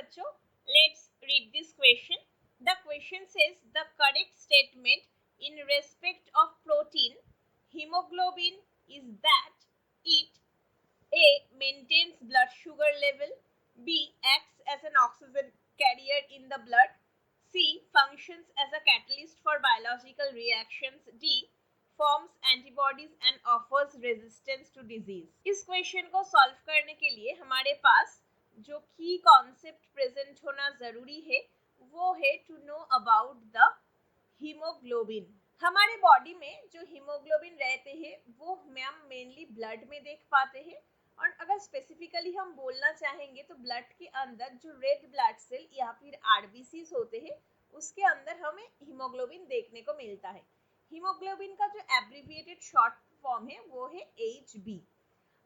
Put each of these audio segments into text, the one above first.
बच्चों, let's read this question. The question says the correct statement in respect of protein hemoglobin is that it A. maintains blood sugar level, B. acts as an oxygen carrier in the blood, C. functions as a catalyst for biological reactions, D. forms antibodies and offers resistance to disease. इस question को solve करने के लिए हमारे पास जो की concept present होना जरूरी है वो है to know about the haemoglobin. हमारे बॉडी में जो हीमोग्लोबिन रहते हैं वो हम मेनली ब्लड में देख पाते हैं, और अगर स्पेसिफिकली हम बोलना चाहेंगे तो ब्लड के अंदर जो रेड ब्लड सेल या फिर आरबीसीज होते हैं उसके अंदर हमें हीमोग्लोबिन देखने को मिलता है। हीमोग्लोबिन का जो एब्रिविएटेड शॉर्ट फॉर्म है वो है HB।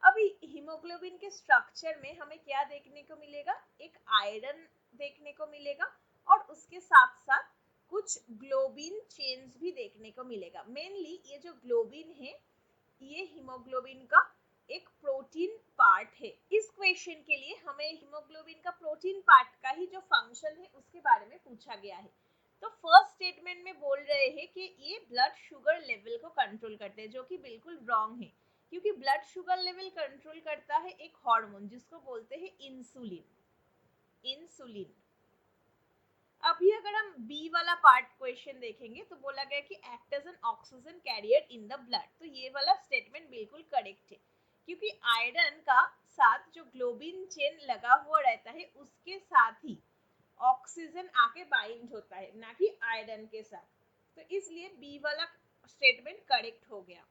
अभी हीमोग्लोबिन के स्ट्रक्चर में हमें क्या देखने को मिलेगा, एक आयरन देखने को मिलेगा और उसके साथ साथ कुछ ग्लोबिन चेन्स भी देखने को मिलेगा। मेनली ये जो ग्लोबिन है ये हीमोग्लोबिन का एक प्रोटीन पार्ट है। इस क्वेश्चन के लिए हमें हीमोग्लोबिन का प्रोटीन पार्ट का ही जो फंक्शन है उसके बारे में पूछा गया है। तो फर्स्ट स्टेटमेंट में बोल रहे हैं कि ये ब्लड शुगर लेवल को कंट्रोल करते हैं, जो कि बिल्कुल रॉन्ग है, क्योंकि ब्लड शुगर लेवल कंट्रोल करता है एक हार्मोन जिसको बोलते हैं इंसुलिन। अभी अगर हम बी वाला पार्ट क्वेश्चन देखेंगे तो बोला गया कि act as an oxygen carrier in the blood, तो ये वाला स्टेटमेंट बिल्कुल करेक्ट है, क्योंकि आयरन का साथ जो ग्लोबिन चेन लगा हुआ रहता है उसके साथ ही ऑक्सीजन आके बाइंड होता है, ना कि आयरन के साथ, तो इसलिए बी वाला स्टेटमेंट करेक्ट हो गया।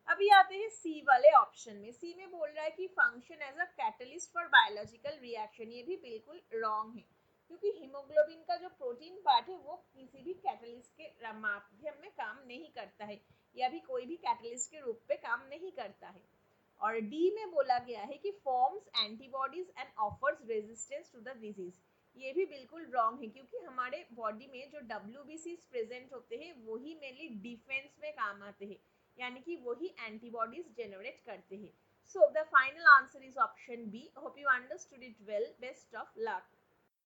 अभी आते हैं सी वाले ऑप्शन में। सी में बोल रहा है कि function as a catalyst for biological reaction, ये भी बिल्कुल रॉन्ग है, क्योंकि हीमोग्लोबिन का जो प्रोटीन पार्ट है वो किसी भी कैटलिस्ट के माध्यम में काम नहीं करता है, या भी कोई भी कैटलिस्ट के रूप में काम नहीं करता है। और डी में बोला गया है कि forms antibodies and offers resistance to the disease, ये भी बिल्कुल रॉन्ग है, क्योंकि हमारे बॉडी में जो WBCs प्रेजेंट होते हैं वही मेनली डिफेंस में काम आते हैं, यानी कि वही एंटीबॉडीज जनरेट करते हैं। So the final answer is option B. Hope you understood it well. Best of luck.